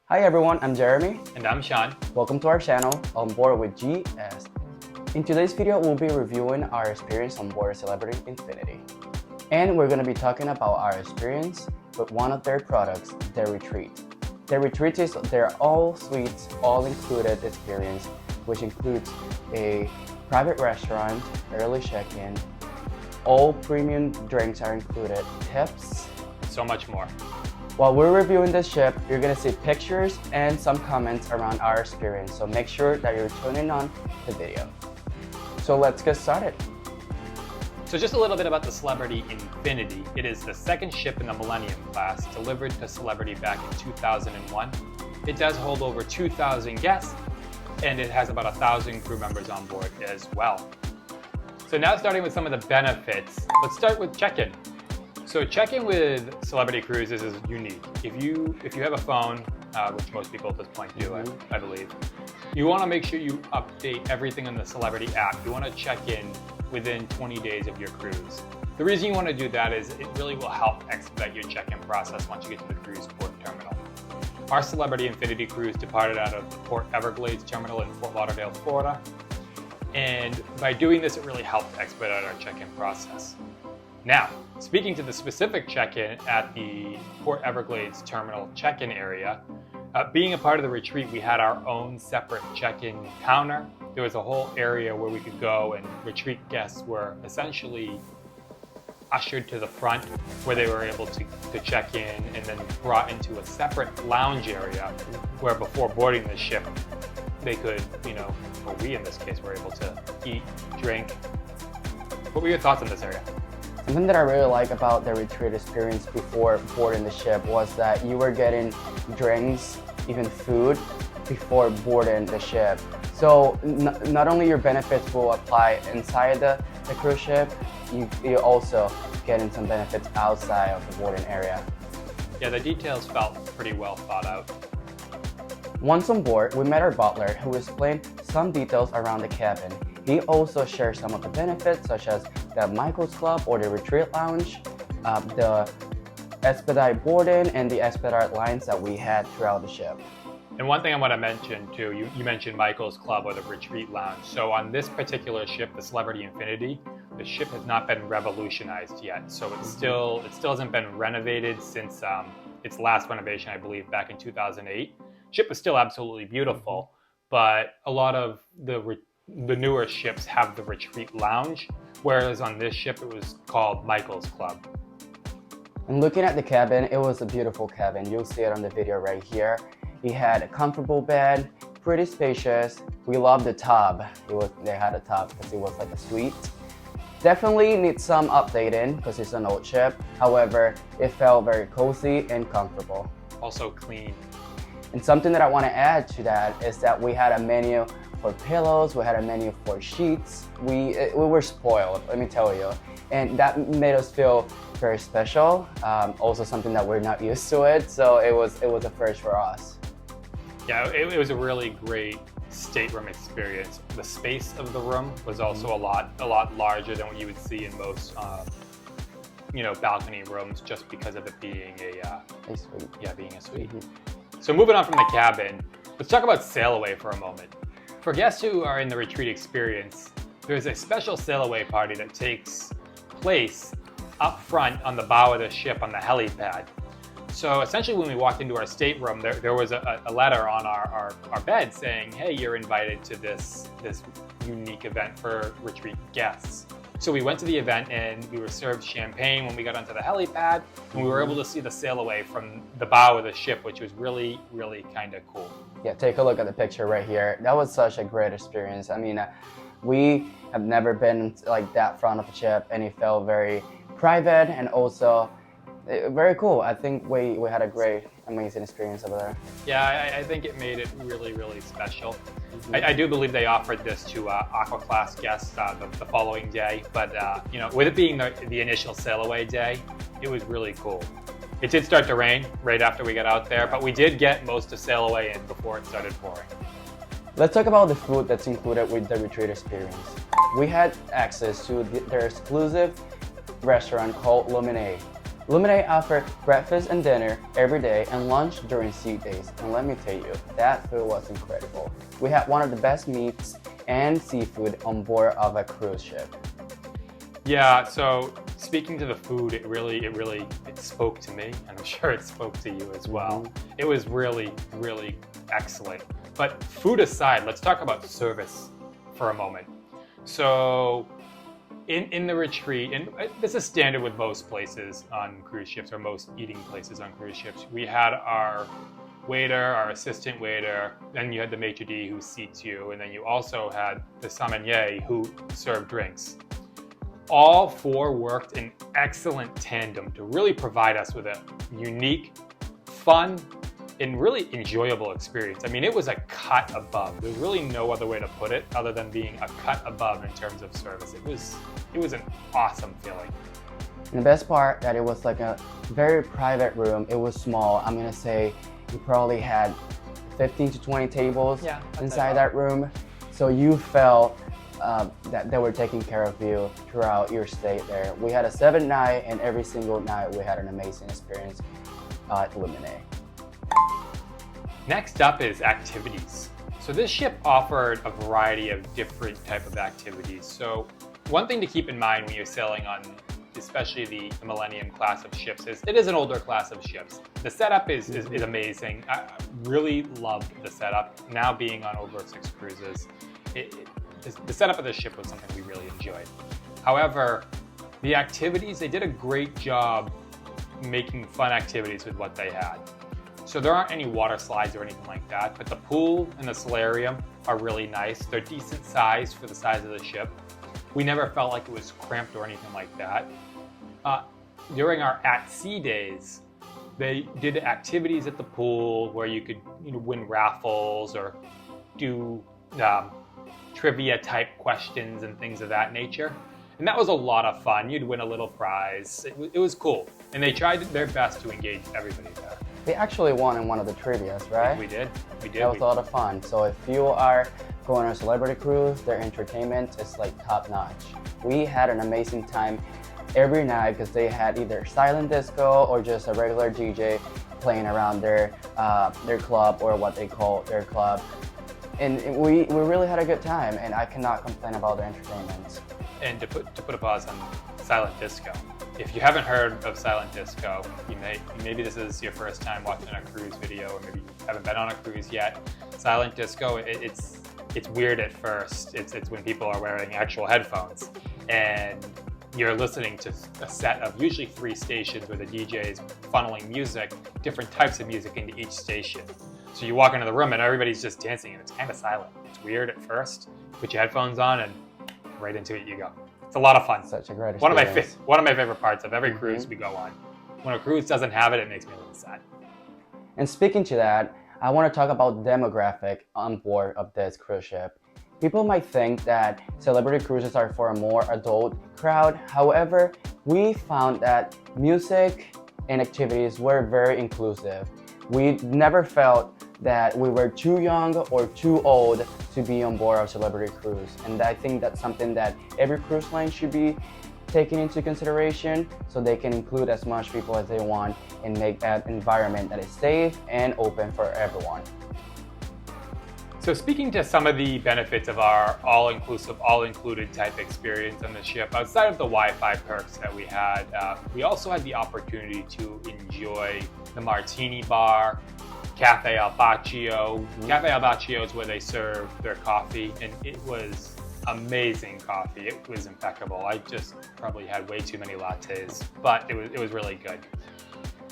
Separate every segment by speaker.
Speaker 1: Hi everyone, I'm Jeremy.
Speaker 2: And I'm Sean.
Speaker 1: Welcome to our channel, Onboard with GS. In today's video, we'll be reviewing our experience on board Celebrity Infinity. And we're going to be talking about our experience with one of their products, their retreat. Their retreat is their all-suite, all-included experience, which includes a private restaurant, early check-in, all premium drinks are included, tips,
Speaker 2: So much more.
Speaker 1: While we're reviewing this ship, you're gonna see pictures and some comments around our experience, so make sure that you're tuning on the video. So let's get started.
Speaker 2: So just a little bit about the Celebrity Infinity. It is the second ship in the Millennium class, delivered to Celebrity back in 2001. It does hold over 2,000 guests, and it has about 1,000 crew members on board as well. So now starting with some of the benefits, let's start with check-in. So check-in with Celebrity Cruises is unique. If you have a phone, which most people at this point do, I believe, you want to make sure you update everything on the Celebrity app. You want to check in within 20 days of your cruise. The reason you want to do that is it really will help expedite your check-in process once you get to the cruise port terminal. Our Celebrity Infinity cruise departed out of the Port Everglades terminal in Fort Lauderdale, Florida. And by doing this, it really helped expedite our check-in process. Now, speaking to the specific check-in at the Port Everglades terminal check-in area, being a part of the retreat, we had our own separate check-in counter. There was a whole area where we could go, and retreat guests were essentially ushered to the front where they were able to check in, and then brought into a separate lounge area where before boarding the ship, they could, or we in this case, were able to eat, drink. What were your thoughts on this area?
Speaker 1: Something that I really like about the retreat experience before boarding the ship was that you were getting drinks, even food, before boarding the ship. So not only your benefits will apply inside the cruise ship, you're also getting some benefits outside of the boarding area.
Speaker 2: Yeah, the details felt pretty well thought out.
Speaker 1: Once on board, we met our butler who explained some details around the cabin. He also shared some of the benefits, such as the Michael's Club or the retreat lounge, the expedite boarding, and the expedite lines that we had throughout the ship.
Speaker 2: And one thing I want to mention too, you mentioned Michael's Club or the retreat lounge. So on this particular ship, the Celebrity Infinity, the ship has not been revolutionized yet. So it still hasn't been renovated since its last renovation, I believe, back in 2008. Ship is still absolutely beautiful, but a lot of the newer ships have the retreat lounge, whereas on this ship it was called Michael's Club.
Speaker 1: And looking at the cabin, it was a beautiful cabin. You'll see it on the video right here. He had a comfortable bed, pretty spacious. We loved the tub. They had a tub because it was like a suite. Definitely needs some updating because it's an old ship. However, it felt very cozy and comfortable.
Speaker 2: Also clean.
Speaker 1: And something that I want to add to that is that we had a menu for pillows, we had a menu for sheets. We were spoiled, let me tell you. And that made us feel very special. Also something that we're not used to it, so it was a first for us.
Speaker 2: Yeah, it was a really great stateroom experience. The space of the room was also a lot larger than what you would see in most balcony rooms, just because of it being a
Speaker 1: suite.
Speaker 2: Yeah, being a suite. So moving on from the cabin, let's talk about sail away for a moment. For guests who are in the retreat experience, there's a special sail away party that takes place up front on the bow of the ship on the helipad. So essentially when we walked into our stateroom, there was a letter on our bed saying, hey, you're invited to this unique event for retreat guests. So we went to the event and we were served champagne when we got onto the helipad, and we were able to see the sail away from the bow of the ship, which was really, really kind of cool.
Speaker 1: Yeah, take a look at the picture right here. That was such a great experience. I mean, we have never been like that front of a ship, and it felt very private and also very cool. I think we had a great, amazing experience over there.
Speaker 2: Yeah, I think it made it really, really special. I do believe they offered this to Aqua Class guests the following day, but with it being the initial sail away day, it was really cool. It did start to rain right after we got out there, but we did get most of sail away in before it started pouring.
Speaker 1: Let's talk about the food that's included with the retreat experience. We had access to their exclusive restaurant called Lemonade. Lumine offered breakfast and dinner every day and lunch during sea days. And let me tell you, that food was incredible. We had one of the best meats and seafood on board of a cruise ship.
Speaker 2: Yeah, so speaking to the food, it spoke to me, and I'm sure it spoke to you as well. It was really excellent. But food aside, let's talk about service for a moment. So in the retreat, and this is standard with most places on cruise ships, or most eating places on cruise ships, we had our waiter, our assistant waiter, then you had the maitre d' who seats you, and then you also had the sommelier who served drinks. All four worked in excellent tandem to really provide us with a unique, fun, and really enjoyable experience. I mean, it was a cut above. There's really no other way to put it other than being a cut above in terms of service. It was an awesome feeling.
Speaker 1: And the best part that it was like a very private room. It was small. I'm gonna say you probably had 15 to 20 tables inside that room. So you felt that they were taking care of you throughout your stay there. We had a 7-night, and every single night we had an amazing experience at Lumine.
Speaker 2: Next up is activities. So this ship offered a variety of different type of activities. So one thing to keep in mind when you're sailing on especially the Millennium class of ships is it is an older class of ships. The setup is amazing. I really loved the setup. Now being on over 6 cruises, the setup of the ship was something we really enjoyed. However, the activities, they did a great job making fun activities with what they had. So there aren't any water slides or anything like that, but the pool and the solarium are really nice. They're decent size for the size of the ship. We never felt like it was cramped or anything like that. During our at-sea days, they did activities at the pool where you could win raffles or do trivia type questions and things of that nature. And that was a lot of fun. You'd win a little prize. It was cool. And they tried their best to engage everybody there.
Speaker 1: They actually won in one of the trivias, right?
Speaker 2: We did.
Speaker 1: That was a lot of fun. So if you are going on a celebrity cruise, their entertainment is like top notch. We had an amazing time every night because they had either silent disco or just a regular DJ playing around their club, or what they call their club. And we really had a good time, and I cannot complain about their entertainment.
Speaker 2: And to put a pause on silent disco. If you haven't heard of silent disco, maybe this is your first time watching a cruise video, or maybe you haven't been on a cruise yet. Silent disco, it's weird at first. It's when people are wearing actual headphones and you're listening to a set of usually 3 stations where the DJ is funneling music, different types of music into each station. So you walk into the room and everybody's just dancing, and it's kind of silent. It's weird at first. Put your headphones on and right into it you go. It's a lot of fun.
Speaker 1: Such a great experience.
Speaker 2: One of my favorite parts of every cruise we go on. When a cruise doesn't have it, it makes me a little sad.
Speaker 1: And speaking to that, I want to talk about demographic on board of this cruise ship. People might think that celebrity cruises are for a more adult crowd. However, we found that music and activities were very inclusive. We never felt that we were too young or too old to be on board a celebrity cruise. And I think that's something that every cruise line should be taking into consideration, so they can include as much people as they want and make that environment that is safe and open for everyone.
Speaker 2: So speaking to some of the benefits of our all-inclusive, all-included type experience on the ship, outside of the Wi-Fi perks that we had, we also had the opportunity to enjoy the martini bar, Cafe Al Baccio. Cafe Al Baccio is where they serve their coffee, and it was amazing coffee. It was impeccable. I just probably had way too many lattes, but it was really good.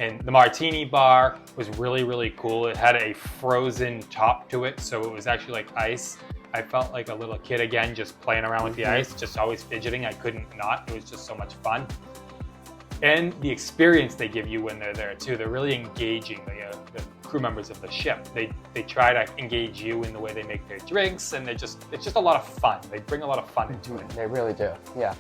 Speaker 2: And the martini bar was really cool. It had a frozen top to it, so it was actually like ice. I felt like a little kid again, just playing around with the ice, just always fidgeting. I couldn't not. It was just so much fun. And the experience they give you when they're there too. They're really engaging, the crew members of the ship. They try to engage you in the way they make their drinks, and it's just a lot of fun. They bring a lot of fun into it.
Speaker 1: They really do, yeah.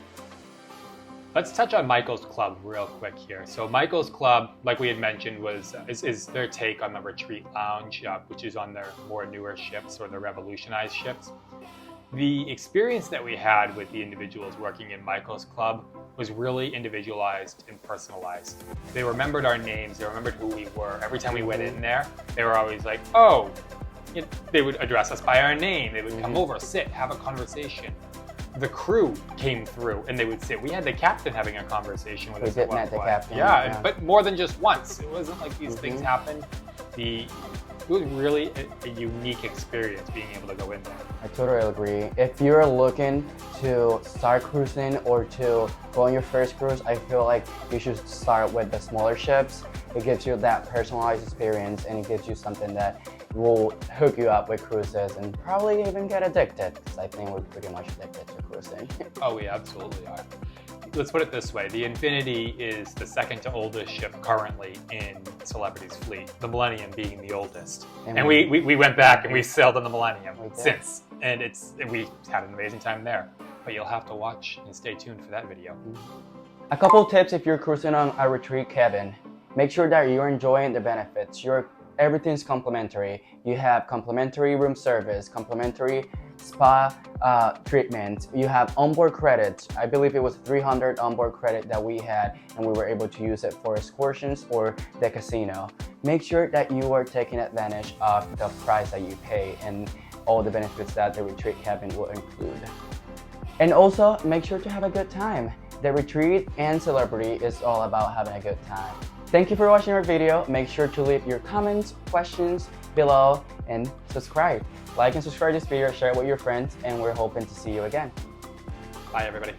Speaker 2: Let's touch on Michael's Club real quick here. So Michael's Club, like we had mentioned, is their take on the Retreat Lounge, which is on their more newer ships or the revolutionized ships. The experience that we had with the individuals working in Michael's Club was really individualized and personalized. They remembered our names, they remembered who we were. Every time we went in there, they were always like, oh, they would address us by our name. They would come over, sit, have a conversation. The crew came through and they would sit. We had the captain having a conversation with us at one point.
Speaker 1: Captain,
Speaker 2: yeah, but more than just once. It wasn't like these things happened. It was really a unique experience being able to go in there.
Speaker 1: I totally agree. If you're looking to start cruising or to go on your first cruise, I feel like you should start with the smaller ships. It gives you that personalized experience and it gives you something that will hook you up with cruises and probably even get addicted, because I think we're pretty much addicted to cruising.
Speaker 2: Oh, we absolutely are. Let's put it this way. The Infinity is the second to oldest ship currently in Celebrity's fleet, the Millennium being the oldest. And we went back and we sailed on the Millennium since. And we had an amazing time there. But you'll have to watch and stay tuned for that video.
Speaker 1: A couple tips if you're cruising on a retreat cabin. Make sure that you're enjoying the benefits. Everything's complimentary. You have complimentary room service, complimentary spa treatment. You have onboard credits. I believe it was 300 onboard credit that we had, and we were able to use it for excursions or the casino. Make sure that you are taking advantage of the price that you pay and all the benefits that the retreat cabin will include. And also, make sure to have a good time. The retreat and Celebrity is all about having a good time. Thank you for watching our video. Make sure to leave your comments, questions below, and subscribe. Like and subscribe this video, share it with your friends, and we're hoping to see you again.
Speaker 2: Bye, everybody.